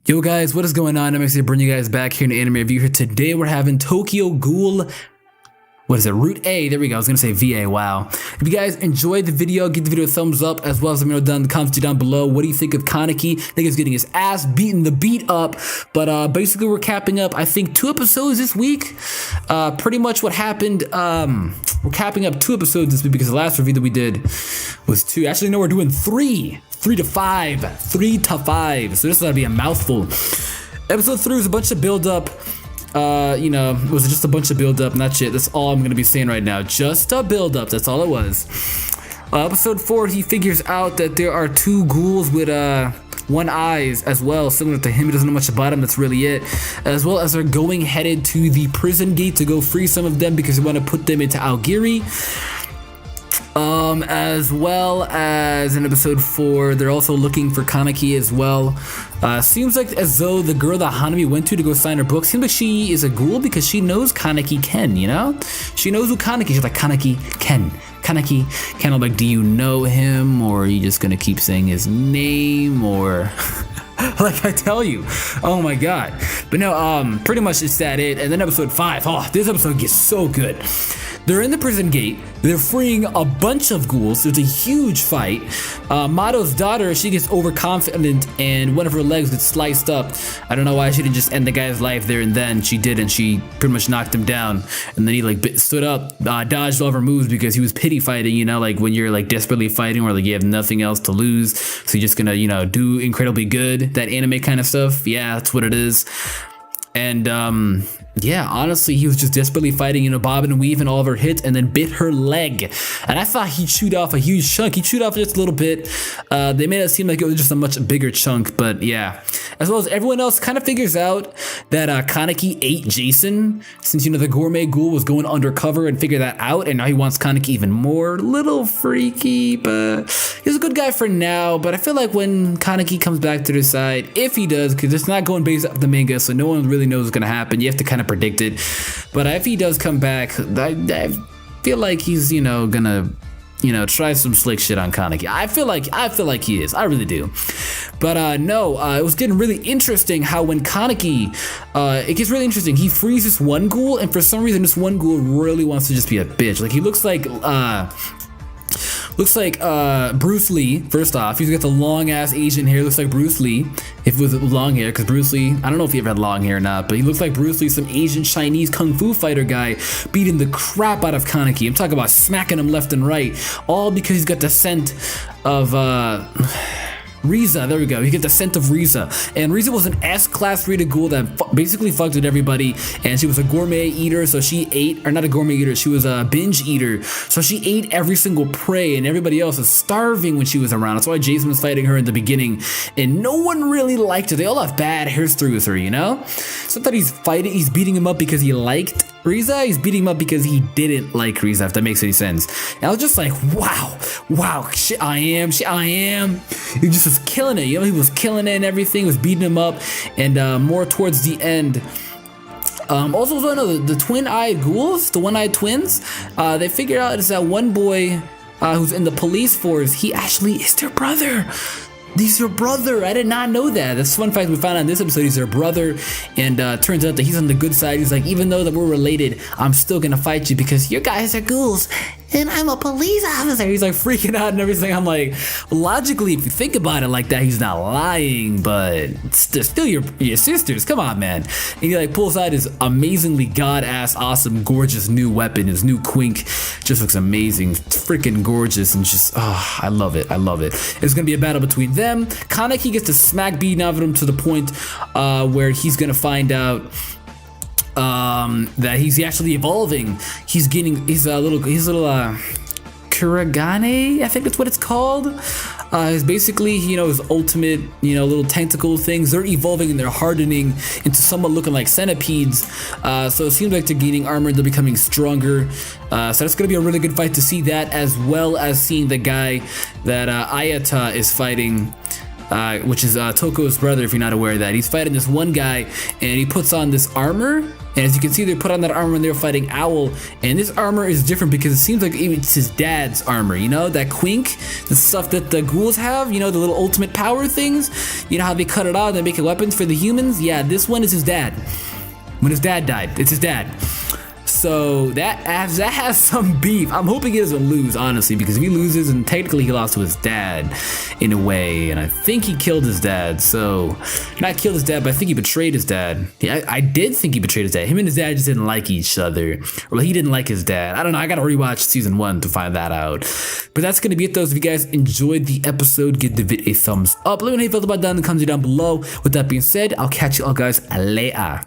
Yo guys, what is going on? I'm excited to bring you guys back here in Anime Review here. Today we're having Tokyo Ghoul. What is it? Route A. There we go. I was gonna say VA. Wow. If you guys enjoyed the video, give the video a thumbs up, as well as let me know down in the comments down below. What do you think of Kaneki? I think he's getting his ass beaten the beat up. But basically we're capping up, I think, 2 episodes this week. Pretty much what happened. We're capping up 2 episodes this week because the last review that we did was 2. Actually, no, we're doing 3. 3 to 5. 3 to 5. So this is gonna be a mouthful. Episode 3 was a bunch of build up. You know, it was just a bunch of build up, and that's it. That's all I'm gonna be saying right now. Just a build up. That's all it was. Episode 4, he figures out that there are 2 ghouls with one eyes as well, similar to him. He doesn't know much about him. That's really it. As well as they're headed to the prison gate to go free some of them because they want to put them into Aogiri. As well as in episode 4, they're also looking for Kaneki as well. Seems like as though the girl that Hanami went to go sign her book, seems like she is a ghoul because she knows Kaneki Ken, you know? She knows who Kaneki is. She's like, Kaneki Ken. Kaneki Ken. I'm like, do you know him? Or are you just gonna keep saying his name? Or... like I tell you, oh my god. But no, pretty much it's that it. And then episode 5, oh, this episode gets so good. They're in the prison gate, they're freeing a bunch of ghouls, there's a huge fight. Mado's daughter, she gets overconfident and one of her legs gets sliced up. I don't know why she didn't just end the guy's life there and then. She did, and she pretty much knocked him down. And then he like stood up, dodged all of her moves because he was pity fighting, you know, like when you're like desperately fighting or like you have nothing else to lose. So you're just gonna, you know, do incredibly good, that anime kind of stuff. Yeah, that's what it is. And yeah, honestly, he was just desperately fighting, you know, bobbing and weaving all of her hits, and then bit her leg. And I thought he'd shoot off a huge chunk. He chewed off just a little bit. They made it seem like it was just a much bigger chunk, but yeah. As well as everyone else kind of figures out that Kaneki ate Jason, since, you know, the gourmet ghoul was going undercover and figured that out, and now he wants Kaneki even more. Little freaky, but he's a good guy for now. But I feel like when Kaneki comes back to the side, if he does, because it's not going based off the manga, so no one really knows what's gonna happen. You have to kind of predict it. But if he does come back, I feel like he's, you know, gonna, you know, try some slick shit on Kaneki. I feel like he is. I really do. But no, it was getting really interesting how when Kaneki, it gets really interesting. He frees this one ghoul, and for some reason this one ghoul really wants to just be a bitch. Like he looks like Bruce Lee. First off, he's got the long ass Asian hair. Looks like Bruce Lee if it was long hair, because Bruce Lee, I don't know if he ever had long hair or not, but he looks like Bruce Lee, some Asian Chinese kung fu fighter guy beating the crap out of Kaneki. I'm talking about smacking him left and right, all because he's got the scent of Riza. There we go. You get the scent of Riza. And Riza was an S-class rated ghoul that basically fucked with everybody. And she was a gourmet eater, so she ate, or not a gourmet eater, she was a binge eater. So she ate every single prey, and everybody else was starving when she was around. That's why Jason was fighting her in the beginning. And no one really liked her. They all have bad history with her, you know? So I thought he's beating him up because he liked Riza. He's beating him up because he didn't like Riza, if that makes any sense. And I was just like, wow, shit, I am. He just was killing it, you know, he was killing it and everything, was beating him up. And more towards the end, also the twin-eyed ghouls, the one-eyed twins, they figured out is that one boy who's in the police force, he actually is their brother. He's your brother. I did not know that. That's one fact we found out in this episode. He's their brother, and turns out that he's on the good side. He's like, even though that we're related, I'm still gonna fight you because you guys are ghouls and I'm a police officer. He's like freaking out and everything. I'm like, logically, if you think about it like that, he's not lying, but they're still your sisters. Come on, man. And he like pulls out his amazingly god-ass, awesome, gorgeous new weapon. His new quink just looks amazing, freaking gorgeous, and just, oh, I love it. I love it. It's gonna be a battle between them. Kaneki gets the smack beaten out of him to the point where he's gonna find out that he's actually evolving. He's getting his little Kuragane, I think that's what it's called. Is basically, you know, his ultimate, you know, little tentacle things. They're evolving and they're hardening into somewhat looking like centipedes. So it seems like they're gaining armor, they're becoming stronger. So that's gonna be a really good fight to see that, as well as seeing the guy that Ayata is fighting. which is Toko's brother, if you're not aware of that. He's fighting this one guy, and he puts on this armor. And as you can see, they put on that armor when they were fighting Owl. And this armor is different because it seems like it's his dad's armor, you know? That quink, the stuff that the ghouls have, you know, the little ultimate power things. You know how they cut it out and they make it weapons for the humans? Yeah, this one is his dad. When his dad died, it's his dad. So that has some beef. I'm hoping he doesn't lose, honestly, because if he loses, and technically he lost to his dad in a way, and I think he killed his dad. So not killed his dad, but I think he betrayed his dad. Yeah, I did think he betrayed his dad. Him and his dad just didn't like each other. Well, he didn't like his dad. I don't know. I gotta rewatch season 1 to find that out. But that's gonna be it, though. If you guys enjoyed the episode, give the vid a thumbs up. Let me know how you felt about that in the comments down below. With that being said, I'll catch you all guys later.